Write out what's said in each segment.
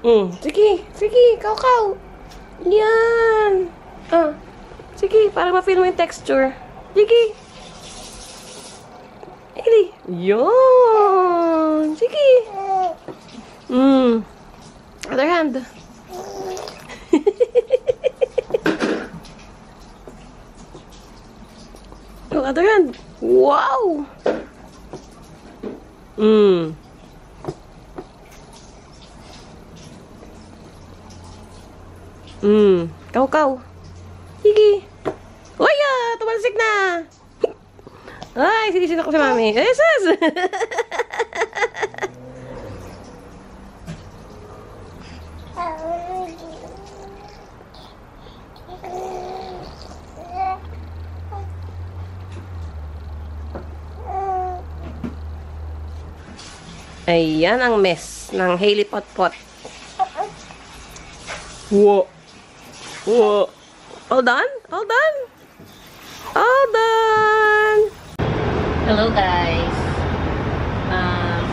Sige, sige, kaw. Yan. Sige, para ma-feel mo yung texture. Sige. Hailey. Yun. Sige. Other hand. Other hand. Wow. Kaw. Sige. Uy, tumalsik na. Ay, sinisita ko si mami. Jesus! Ayan ang mess ng Hailey Pot-Pot. Whoa. Whoa. All done? All done? All done! Hello guys.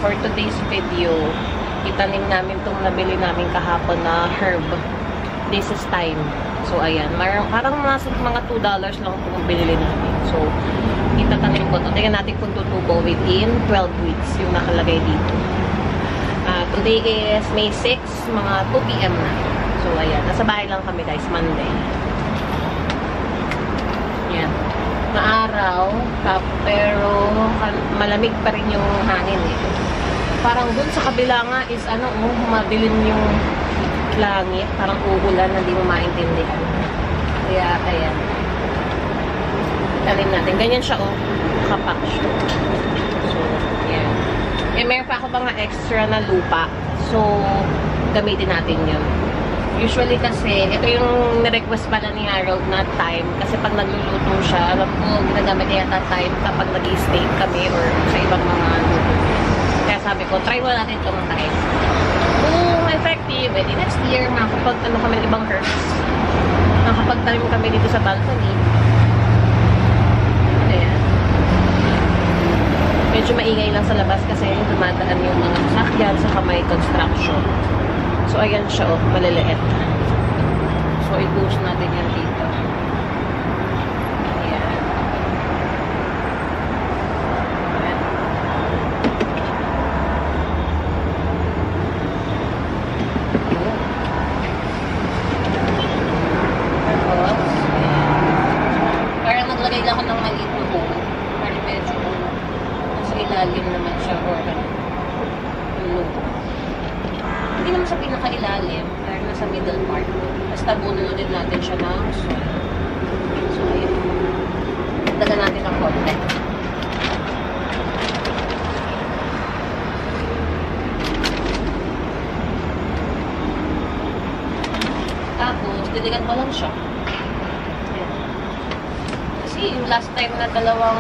For today's video, itanim namin itong nabili namin kahapon na herb. This is thyme. So ayan, parang nasa mga $2 lang itong binili namin. So, itatanim ko. Tingnan natin kung tutubo within 12 weeks yung nakalagay dito. Today is May 6, mga 2 PM na. So ayan, nasa bahay lang kami guys, Monday. Yan. Maaraw, pero malamig pa rin yung hangin eh. Parang dun sa kabila nga is madilim yung langit. Parang uulan na di mo maintindihan. Kaya, ayan. Talim natin. Ganyan siya, kapak siya. So, yan. Meron pa ako mga extra na lupa. So, gamitin natin yun. Usually kasi, ito yung nirequest pala ni Harold na thyme. Kasi pag nagluluto siya, alam ko, ginagamit niya yata thyme kapag nag-i-steak kami or sa ibang mga luto. Kaya sabi ko, try mo natin itong thyme. Kung effective, next year, makapag-ano kami ng ibang herbs. Makapag-tanim kami dito sa balcony. Ayan. Medyo maingay lang sa labas kasi dumadaan yung mga sasakyan sa may construction. So, ayan siya, maliliit. So, i-push natin yan dito. Ayan. Ayan. Tapos, parang naglagay lang ako ng maliit na hole. Parang medyo nasa ilalim naman siya or hindi naman sa pinaka-ilalim, pero nasa middle part. Basta bunulodin natin siya ng soil. So, ayun. Dagan natin ang konti. Tapos, diligan ko lang siya. Ayan. Kasi yung last time na dalawang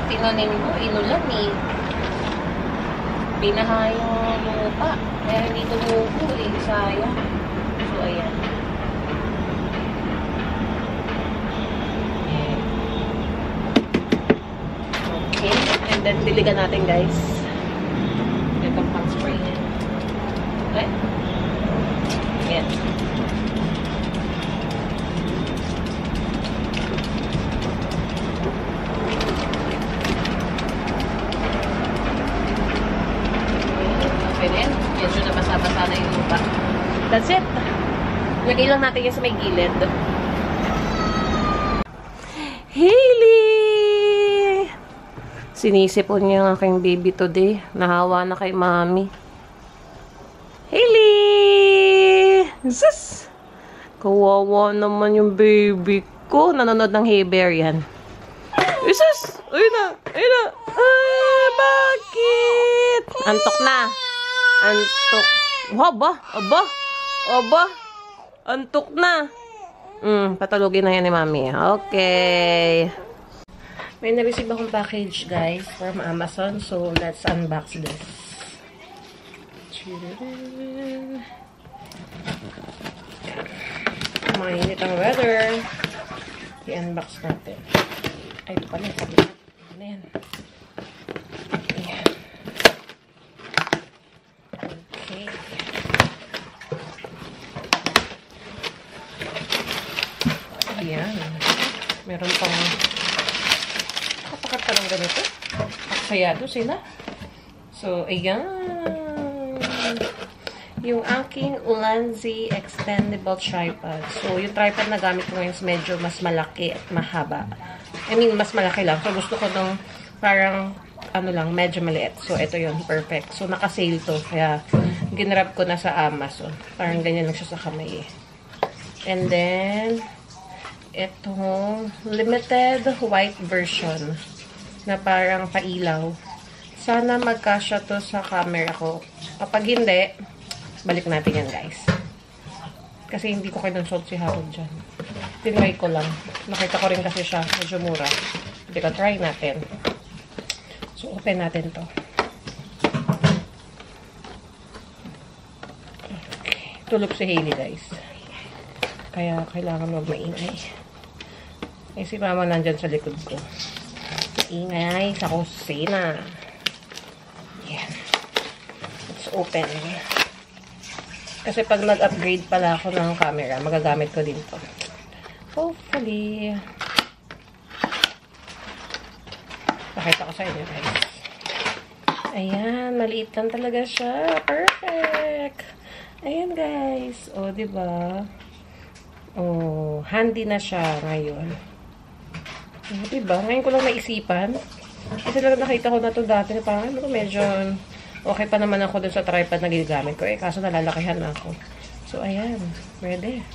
tinanim ko, inulan eh. Binaha yung lupa. Kaya hindi tumubo eh. Sayang. So, ayan. Okay. And then, diligan natin guys. Itong pang-spray. Okay? Ayan. Medyo na basa-basa na yung lupa. That's it. Lagay lang natin yan sa may gilid. Hailey! Sinisipon niya ang aking baby today. Nahawa na kay mami. Hailey! Sus! Kawawa naman yung baby ko. Nanonood ng Hey Bear yan. Sus! Ayun na! Ayun na! Ay, bakit? Antok na. Antok. Aba! Antok na. Patulogin na yan ni mami. Okay. May na-receive akong package, guys, from Amazon. So, let's unbox this. Mainit ang weather. I-unbox natin. Ay, ito pala. Sabi natin. Ano yan? Ayan. Okay. Meron pang kapakat pa ng ganito. Aksayado sila. So, ayan. Yung aking Ulanzi extendable tripod. So, yung tripod na gamit ko ngayon is medyo mas malaki at mahaba. I mean, mas malaki lang. So, gusto ko nung parang, ano lang, medyo maliit. So, ito yun. Perfect. So, naka-sale to. Kaya, ginrab ko na sa Amazon. Parang ganyan lang siya sa kamay eh. And then, itong limited white version na parang pailaw. Sana magkasya to sa camera ko. Kapag hindi, balik natin yan, guys. Kasi hindi ko kinonsult si Harold dyan. Tinry ko lang. Nakita ko rin kasi siya. Medyo mura. Hindi ko, try natin. So, open natin to. Okay. Tulog si Hailey, guys. Kaya, kailangan wag maingay. Eh, si Mama nandyan sa likod ko. Maingay sa kusina. Yan. Let's open. Kasi pag nag-upgrade pala ako ng camera, magagamit ko din to. Hopefully. Pakita ko sa inyo, guys. Ayan, maliit lang talaga siya. Perfect. Ayan, guys. O, diba? O, handy na siya ngayon. O, diba? Ngayon ko lang naisipan. Kasi lang nakita ko na to dati. Parang medyo okay pa naman ako dun sa tripod na ginagamit ko. Eh, kaso nalalakihan na ako. So, ayan. Ready.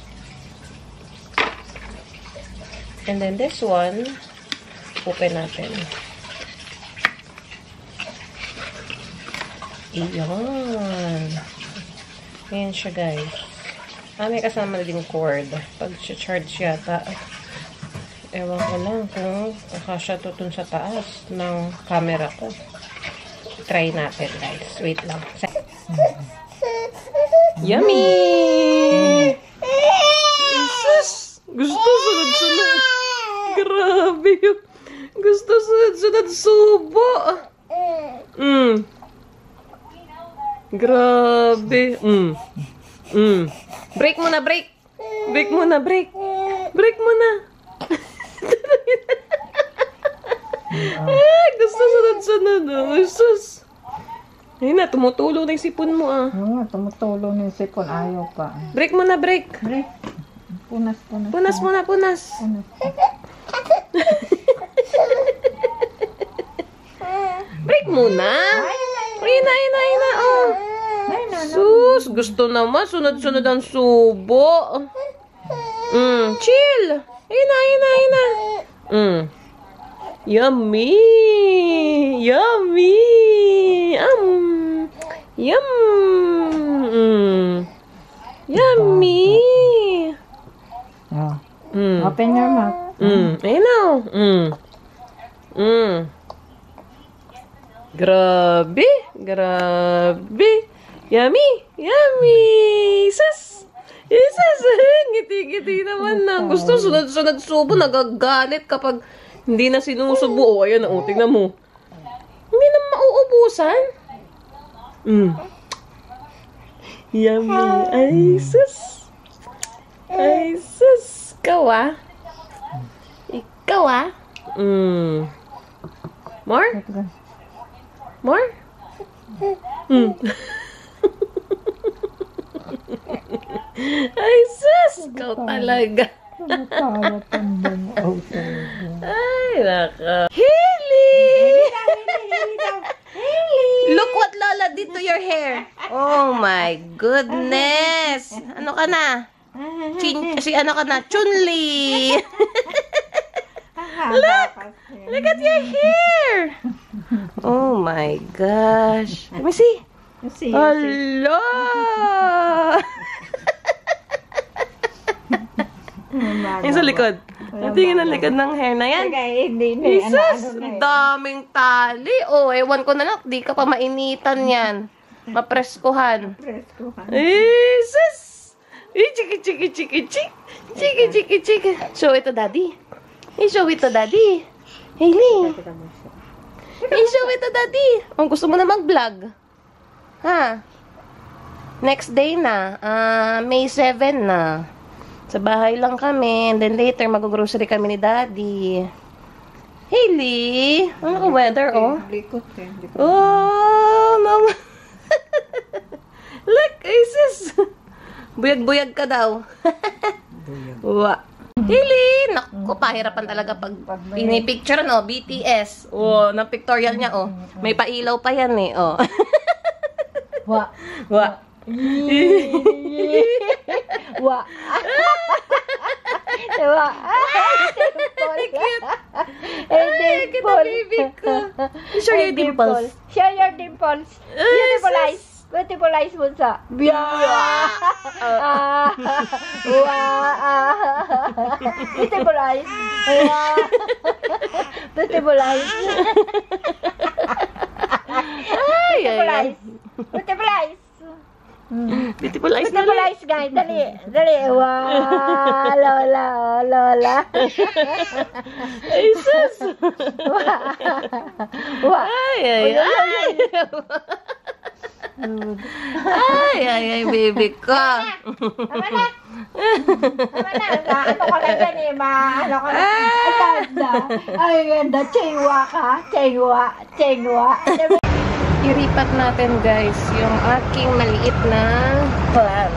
And then this one, open natin. Ayan. Ayan siya, guys. May kasama na din cord. Pag charge yata, ewan ko lang kung kakasya to dun sa taas ng camera ko. Try natin, guys. Wait lang. Yummy! Jesus! Gusto sunod-sunod. Grabe yun. Gusto sunod-sunod subo. Grabe. Break muna, break. Break muna, break. Break muna. Gusto sunod-sunod. Jesus. Ayun na, tumutulong na yung sipon mo ah. Oo, tumutulong yung sipon. Ayaw pa. Break muna, break. Break. Punas, punas. Punas muna, punas. Punas. Break muna. Ayun na, ayun na, ayun na. Oh. Sus, gusto naman. Sunod-sunod ang subo. Chill. Ayun na, ayun na, ayun na. Yummy. Yummy. Yum. Yummy. Oh. Open your mouth. Ayun na. Grabe. Grabe. Yummy. Yummy. Sus. Jesus. Ngiti-ngiti naman na. Gusto sunod-sunod subo. Nagagalit kapag hindi na sinusubo. O, ayan na. Tingnan mo. Hindi na mauubusan. Yummy. Ay, sus. Ay, sus. Ikaw ah. Ikaw ah. More? More? Ay, sus. Ikaw talaga. Ay, naka. Hailey! Look what Lola did to your hair. Oh my goodness. Ano ka na? Ano ka na? Chun-Li. Look at your hair. Oh my gosh. Let me see. Hello. Yung sa likod. Tingin ang likod ng hair na yan. Jesus, daming tali. Oh, ewan ko na lang. Di ka pa mainitan yan. Mapreskuhan. Jesus. Chiki, chiki, chiki, chiki. Chiki, chiki, chiki. Show it to daddy. Show it to daddy. Hailey. Show it to daddy. Oh, gusto mo na mag-vlog? Ha? Next day na. May 7 na. Sa bahay lang kami. And then later, mag-grocery kami ni Daddy. Hailey! Ano ka weather, oh? Likot eh. Oh, mama. Look, Isis. Buyag-buyag ka daw. Wa. Hailey! Naku, pahirapan talaga pag pinipicture, no? BTS. Oh, ng pictorial niya, oh. May pailaw pa yan, eh, oh. Wa. Wa. Wa. Wa. Ay, kita baby ko. Show your dimples. Show your dimples. Beautiful eyes. Beautiful eyes mo sa. Beautiful eyes. Beautiful eyes. Beautiful eyes. Beautiful eyes. Beautiful eyes na Beautiful eyes, guys. Dali. Dali. Wow. Lola. Ay, sus. Wow. Ay. Ay, baby ko. Tama na. Ano ka lang yan eh, ano ka lang. Ay, ganda. Ay, ganda. Chengwa ka. Chengwa. Iripat natin, guys, yung aking maliit na plant.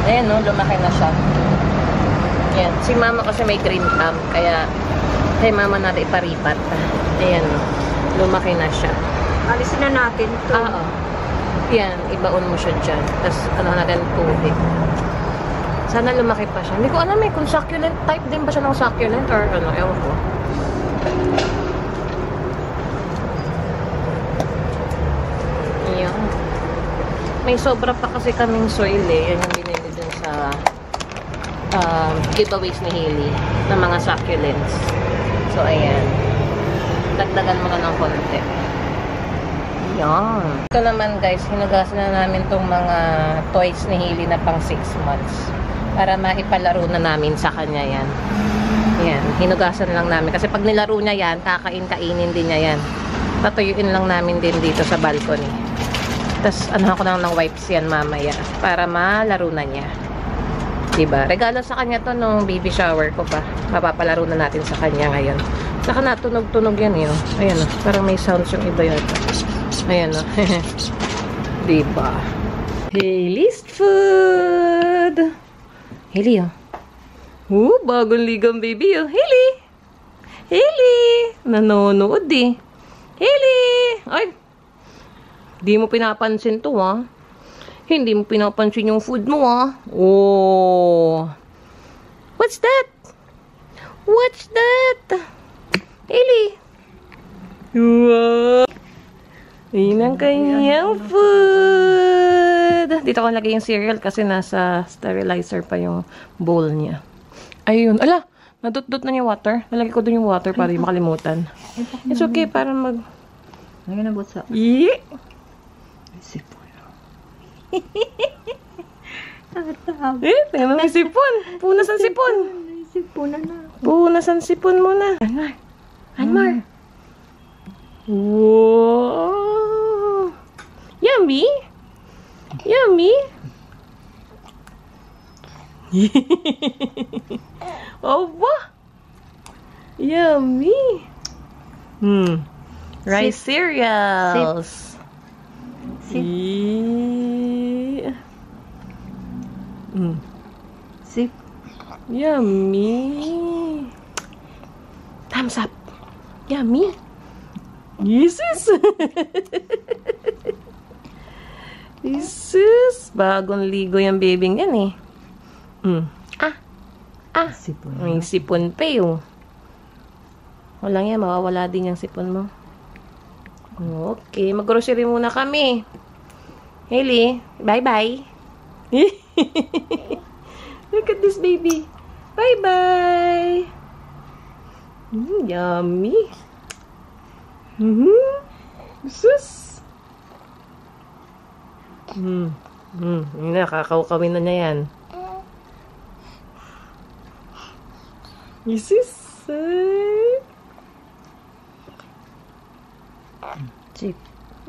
Ayan, no, lumaki na siya. Ayan, si mama kasi may green thumb, kaya kay mama natin iparipat. Ayan, no, lumaki na siya. Alisin na natin to. Oo. Yan, ibaon mo siya dyan. Tapos, ano natin, tubig. Sana lumaki pa siya. Hindi ko alam kung succulent type din ba siya ng succulent or ano, ewan ko. Yan. May sobra pa kasi kaming soil eh. Yan yung binili dun sa giveaways ni Hailey ng mga succulents. So, ayan. Dagdagan mo na ng konti. Yan. Ito naman guys, hinugasan na namin tong mga toys ni Hailey na pang 6 months. Para maipalaro na namin sa kanya yan. Yan. Hinugasan lang namin. Kasi pag nilaro niya yan, kakain-kainin din niya yan. Tatuyuin lang namin din dito sa balcony. Tapos ano ako lang ng wipes yan mamaya. Para malaro na niya. Diba? Regalo sa kanya to nung baby shower ko pa. Mapapalaro na natin sa kanya ngayon. Saka natunog-tunog yan eh. Ayan o. Parang may sounds yung iba yata. Ayan o. Diba? Hailey's food! Hailey oh. Bagong ligang baby oh. Hailey! Hailey! Nanonood eh. Hailey! Ay! Di mo pinapansin to ah. Hindi mo pinapansin yung food mo ah. Oh! What's that? What's that? Hailey! Wow! Ayan ang kanyang food. Dito ko lagay yung cereal kasi nasa sterilizer pa yung bowl niya. Ayun. Ala! Nadot-dot na yung water. Nalagay ko dun yung water para yung makalimutan. It's okay para mag... Ngayon na butsa. Yee! Sipon. Tingnan mo yung sipon. Punas ang sipon. Sipon na. Punas ang sipon muna. Anmar. Anmar. Wow! Yummy! Yummy! Oh, ba? Yummy! Rice cereals. Sip. Sip. Yummy! Thumbs up! Yummy! Jesus! Jesus! Bagong ligo yung babyng yan eh. Sipon. May sipon pa yun. Walang yan, mawawala din yung sipon mo. Okay, mag-grocery muna kami. Hailey, bye-bye. Look at this baby. Bye-bye. Yummy. Sus. Nakakaw-kawin na niya yan. Isis. Sip.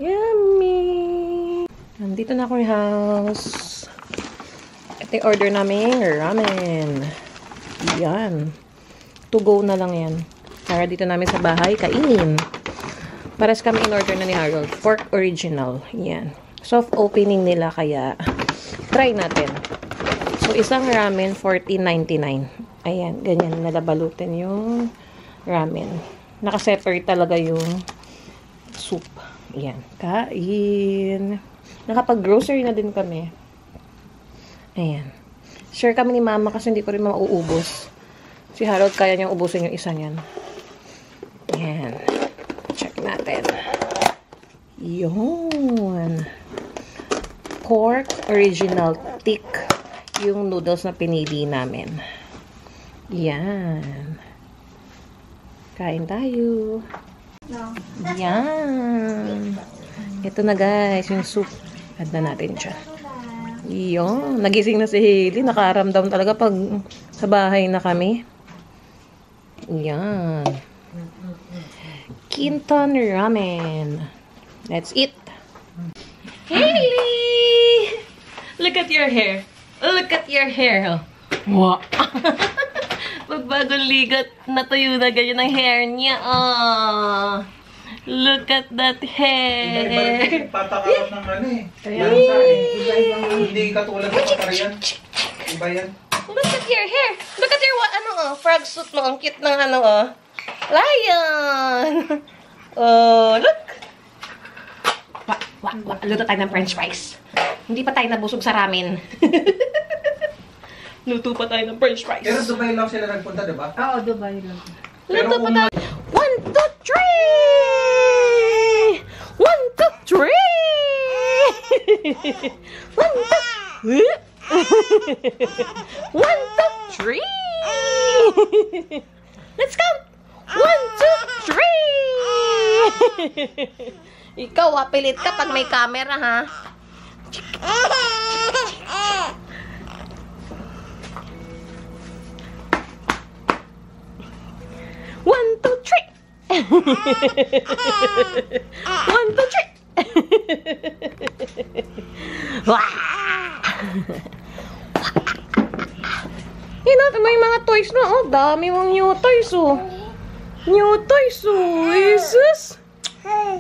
Yummy. Nandito na ako yung house. Ito order namin ramen. Yan. To go na lang yan. Para dito namin sa bahay, kainin. Pares kami in order na ni Harold. Pork original. Yan. Soft opening nila, kaya try natin. So, isang ramen, $14.99. Ayan, ganyan nalabalutin yung ramen. Nakaseparate talaga yung soup. Ayan, kain. Nakapag-grocery na din kami. Ayan. Share kami ni Mama kasi hindi ko rin mauubos. Si Harold, kaya niyang ubusin yung isa niyan. Ayan. Check natin. Yun. Pork original thick yung noodles na pinili namin. Yan. Kain tayo. Yan. Ito na guys, yung soup. Add na natin siya. Yun. Nagising na si Hailey. Nakaramdam talaga pag sa bahay na kami. Yan. Kinton ramen. Let's eat. Hailey! Look at your hair. Look at your hair. Wow. Pagbagong ligat, natuyo na ganyan ang hair niya. Oh. Look at that hair. Iba-iba patakarap ng ano eh. Iba-ibang hindi katulad ng pakariyan. Iba yan. Look at your hair. Look at your frog suit mo. Ang cute ng lion. Oh, look. Luto tayo ng french fries. Hindi pa tayo nabusog sa ramen. Luto pa tayo ng french fries. Pero Dubai lang sila nagpunta, diba? Oo, Dubai lang. Luto pa tayo. 1, 2, 3! 1, 2, 3! 1, 2, 3! Let's count! 1, 2, 3! Ikaw, pilit ka pag may camera, ha? One, two, three. 1, 2, 3. Wah! May mga toys na, oh. Dami mong new toys, oh. New toys, oh. Jesus!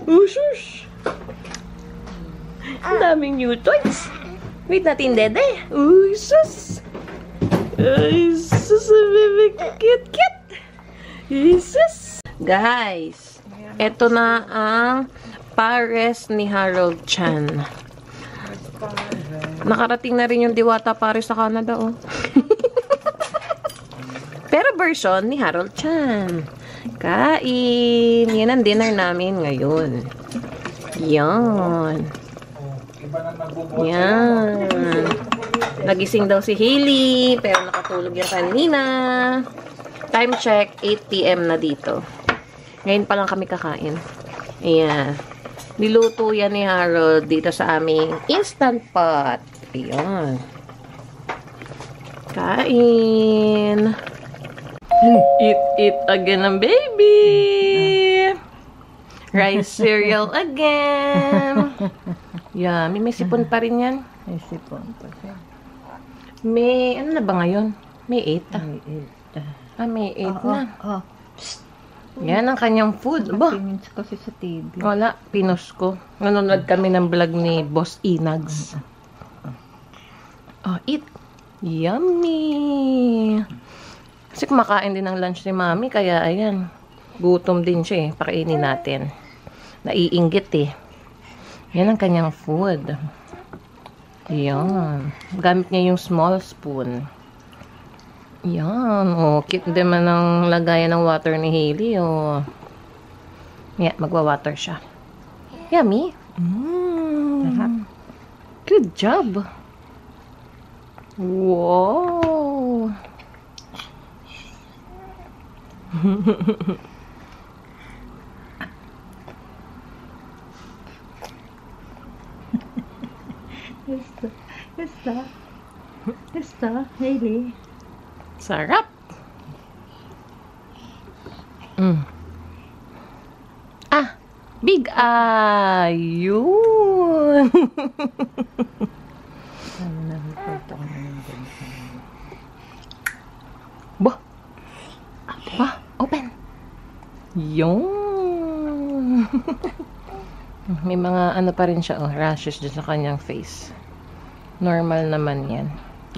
Usus! Ang daming new toys. Wait natin, Dede. Usus! Jesus, baby, cute. Jesus! Guys, eto na ang pares ni Harold Chan. Nakarating na rin yung Diwata Pares sa Canada, oh. Pero version ni Harold Chan. Kain. Yan ang dinner namin ngayon. Yan. Yan. Nagising daw si Hailey, pero nakatulog yan kanina. Time check, 8 PM na dito. Ngayon pa lang kami kakain. Ayan. Niluto yan ni Harold dito sa aming instant pot. Ayan. Kain. Eat again ang baby. Rice cereal again. Yummy. May sipon pa rin yan. May sipon pa siya. May, ano na ba ngayon? May 8 ah. May 8. May 8 na. Oh. Yan ang kanyang food. Ba? Tingin kasi sa TV. Wala. Pinos ko. Nanonood kami ng vlog ni Boss Inags. Oh, eat. Yummy. Kasi kumakain din ng lunch ni Mami, kaya ayan, gutom din siya eh. Pakainin natin. Naiinggit eh. Yan ang kanyang food. Yan. Gamit niya yung small spoon. Yan. Oh, cute din man ang lagayan ng water ni Hailey. Oh. Yeah, magwa-water siya. Yummy. Good job. Wow. Basta, Hailey. Sarap. Big eye. Yun. Bah! Bah! Open! Yung may mga ano pa rin siya, rashes dyan sa kanyang face. Normal naman yan.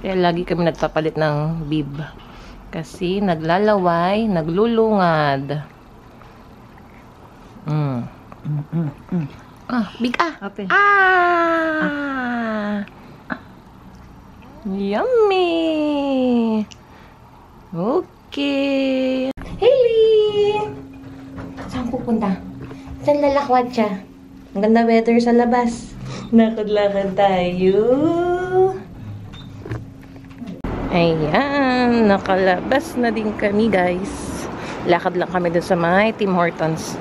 Kaya lagi kami nagpapalit ng bib. Kasi naglalaway, naglulungad. Big Open. Yummy! Okay. Hailey! Saan pupunta? Saan lalakwat siya? Ang ganda weather sa labas. Lakad-lakad tayo. Ayan, nakalabas na din kami guys. Lakad lang kami doon sa may Tim Hortons.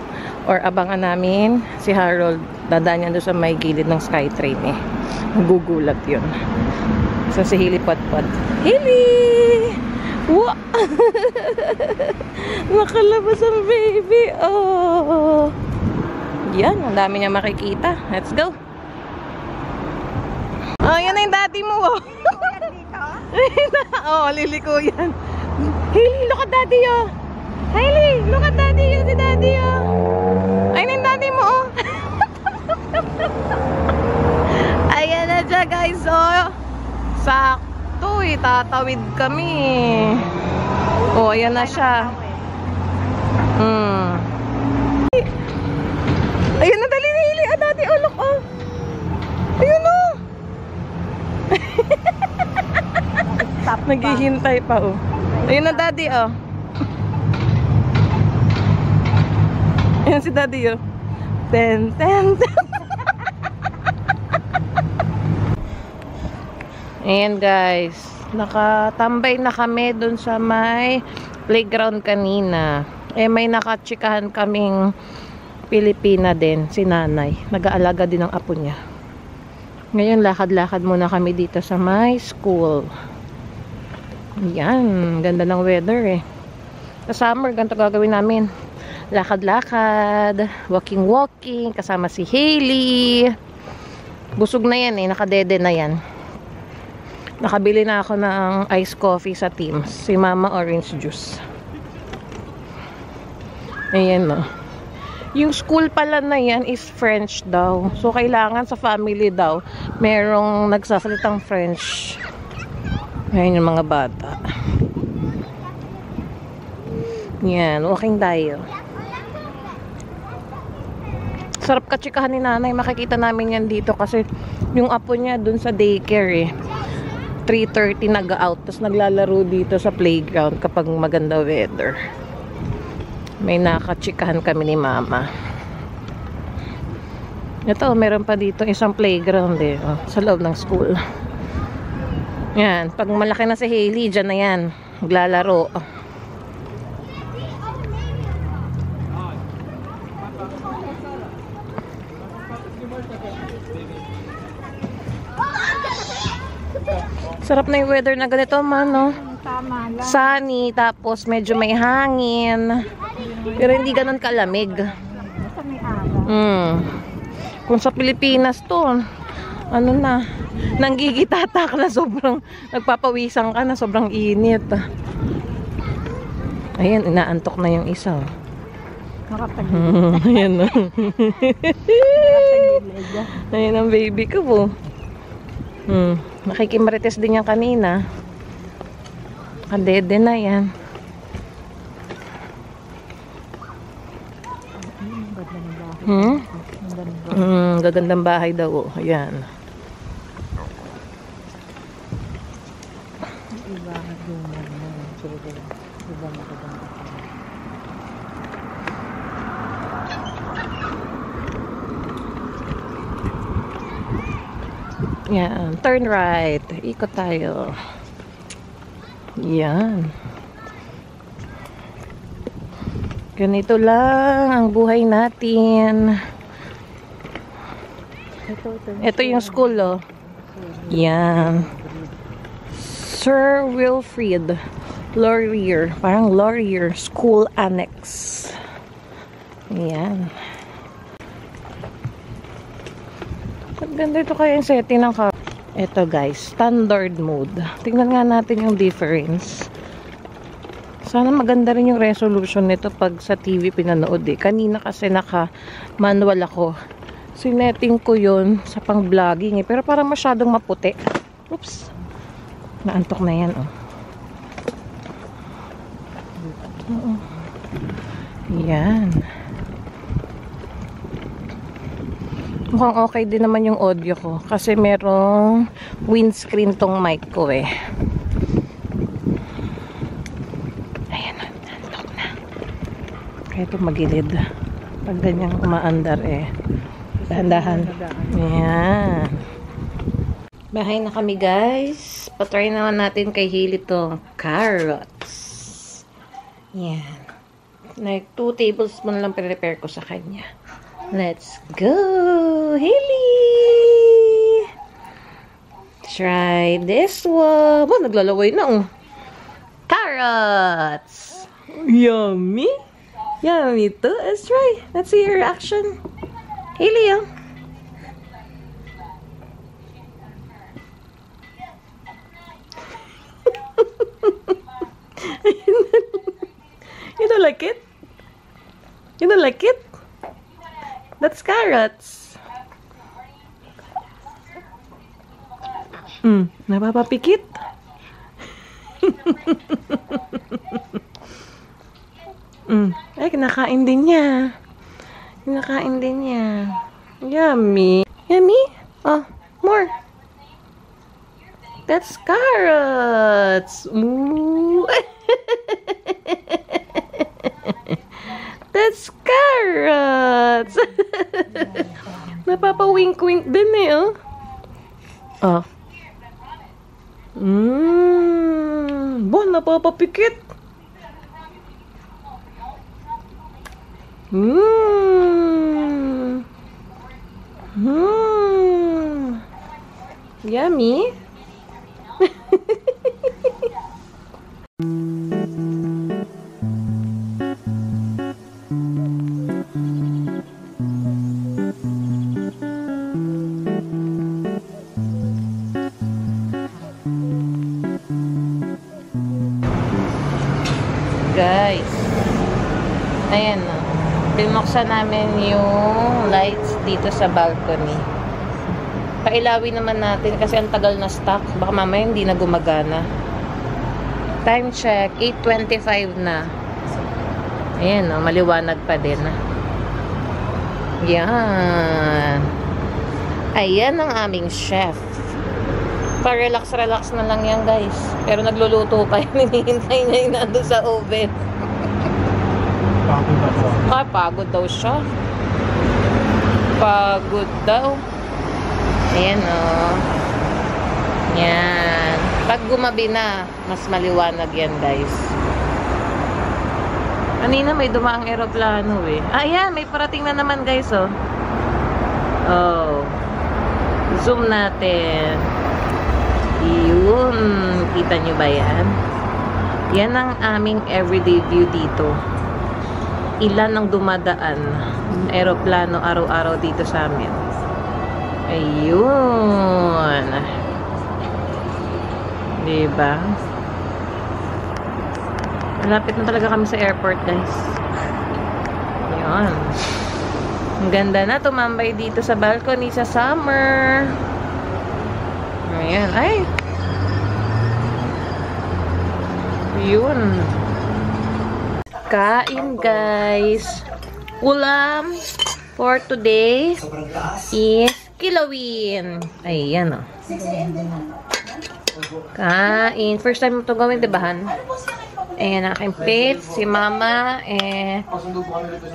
Or abangan namin si Harold. Dadaan niya doon sa may gilid ng Skytrain eh. Nagugulat yun. So si Hailey Patpat. Hailey! Wow! Nakalabas ang baby. Oh! Yan, ang dami niya makikita. Let's go! Oh, yan na yung daddy mo. Oh. Oh, liliko yan. Hailey, look at daddy, oh. Hailey, look at daddy, oh. Si daddy, oh. Ayun yung daddy mo, oh. Ayan na dyan, guys, oh. Sakto, eh. Tatawid kami. Oh, ayan na siya. Ayun na, dali, Hailey. Ah, daddy, oh, look, oh. Ayun, oh. Naghihintay pa, oh. Ayun na, daddy, oh. Ayun si daddy, oh. Ten, ten, ten. Ayan, guys. Nakatambay na kami dun sa may playground kanina. Eh, may nakatsikahan kaming Pilipina din, si nanay. Nag-aalaga din ng apo niya. Ngayon, lakad-lakad muna kami dito sa my school. Yan, ganda ng weather eh. Sa summer, ganito gagawin namin. Lakad-lakad, walking-walking, kasama si Hailey. Busog na yan eh, nakadede na yan. Nakabili na ako ng iced coffee sa Teams. Si Mama orange juice. Ayan no. Yung school pala na yan is French daw. So, kailangan sa family daw, merong nagsasalitang French. Ayan yung mga bata. Yan, walking tayo. Sarap katsikahan ni nanay. Makikita namin yan dito kasi yung apo niya dun sa daycare eh. 3:30 nag-out. Tapos naglalaro dito sa playground kapag maganda weather. May nakatsikahan kami ni mama. Ito, meron pa dito isang playground eh. Oh, sa loob ng school. Yan. Pag malaki na si Hailey, dyan na yan. Maglalaro. Sarap na yung weather na ganito, man, no? Tama lang. Sunny, tapos medyo may hangin. Pero hindi ganun kalamig. Basta may araw. Kung sa Pilipinas to, ano na, nanggigitatak na sobrang, nagpapawisan ka na sobrang init. Ayan, inaantok na yung isa. Nakapagilid. Ayan na. Nakapagilid. Ayan ang baby ko po. Nakikimarites din yan kanina. Kadede na yan. Gagandang bahay daw. Oh. Ayan. Yan. Turn right. Ikot tayo. Yan. Ganito lang ang buhay natin. Ito yung school, oh. Yan. Sir Wilfrid Laurier. Parang Laurier School Annex. Yan. Ganda ito kaya yung setting ng car. Ito guys, standard mode. Tingnan nga natin yung difference. Sana maganda rin yung resolution nito pag sa TV pinanood eh. Kanina kasi naka-manual ako. Sinetting ko yun sa pang-vlogging eh. Pero parang masyadong maputi. Oops. Naantok na yan oh. Yan. Mukhang okay din naman yung audio ko. Kasi merong windscreen tong mic ko eh. Ayan na. Nantok na. Kaya ito magilid. Pag ganyang umaandar eh. Dahan-dahan. Ayan. Bahay na kami guys. Patry naman natin kay Hailey itong carrots. Yan. Like 2 tablespoon lang prepare ko sa kanya. Let's go, Hailey! Try this one. Oh, naglalaway na oh. Carrots! Yummy! Yummy too. Let's try. Let's see your reaction. Hailey, oh. You don't like it? You don't like it? That's carrots. Napapapikit. Ay, kinakain din niya. Kinakain din niya. Yummy. Yummy? Oh, more. That's carrots. Ooh. That's carrots. Napapa-wink-wink din eh, oh. Oh. Bon, napapapikit. Yummy. Guys, ayan na. Binuksan namin yung lights dito sa balcony. Pailawin naman natin kasi ang tagal na stock. Baka mamaya hindi na gumagana. Time check, 8:25 na. Ayan, no, maliwanag pa din. Yan. Ayan ang aming chef. Pa-relax-relax na lang yan, guys. Pero nagluluto pa yun. Hinihintay niya yung nandun sa oven. Pagod ako. Ay, pagod daw siya. Pagod daw. Ayan, oh. Yan. Pag gumabi na, mas maliwanag yan, guys. Kanina may dumaang eroplano, eh. Ayan, may parating na naman, guys, oh. Oh. Zoom natin. Yun. Kita nyo ba yan? Yan ang aming everyday view dito. Ilan ang dumadaan aeroplano araw-araw dito sa amin. Ayun. Diba? Malapit na talaga kami sa airport, guys. Ayun. Ang ganda na tumambay dito sa balcony sa summer. Ayan. Ay! Yun. Kain, guys. Ulam for today is kilawin. Ayan, oh. Kain. First time mo ito gawin, diba, Han? Ayan, aking plate. Si Mama,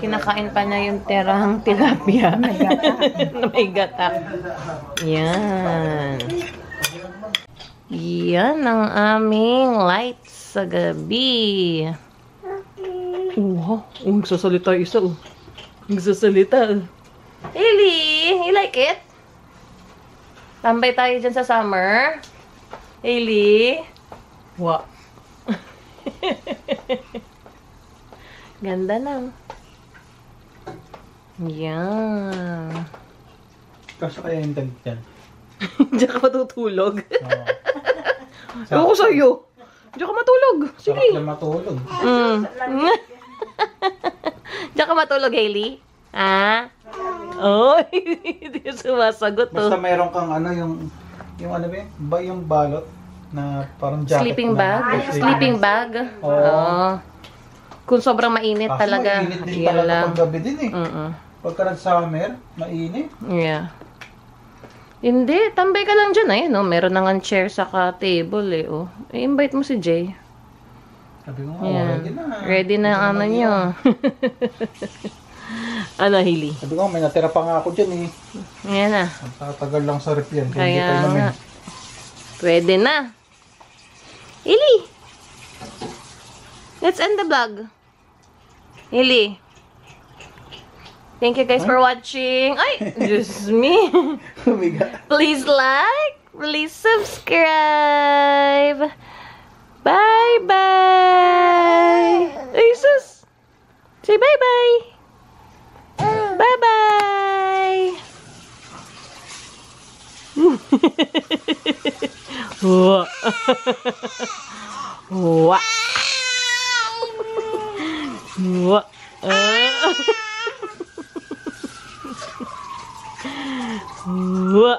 kinakain pa niya yung terang tilapia. Na may gata. Yan. Yan ang aming lights sa gabi. Wow, magsasalita isa, oh. Magsasalita. Hailey, you like it? Tambay tayo dyan sa summer. Hailey. Wow. Ganda na. Yan. Kasi kaya yung tag dyan. Diyan ka matutulog. Oo. Ewan ko sa'yo. Diyan ka matulog. Sarap Sige. na matulog. Diyan ka matulog, Hailey? Ha? Oh, hindi sumasagot, Basta oh. meron kang ano yung ano ba yung balot na parang jacket Sleeping na. bag? Sleeping bag? Oo. Oo. Kung sobrang mainit Kaso talaga. mainit din Yan talaga lang. pag gabi din eh. Pagka nag-summer, mainit. Yeah. Hindi, tambay ka lang dyan. Ayun, oh. Meron na nga chair sa table, eh. Oh. I-invite mo si Jay. Sabi ko, Yan. ready na. Ready na ang ano nyo. Ano, Hailey? Sabi ko, may natira pa nga ako dyan eh. Yan na. Tatagal lang sa rep yan. Kaya hindi Kaya tayo namin. nga. Pwede na. Hailey! Let's end the vlog. Hailey. Thank you guys for watching. Ay, just me. Humiga. Please like, please subscribe. Bye-bye. Ay, sus. Say bye-bye. Bye-bye. Wah. Wah. Wah. Wah.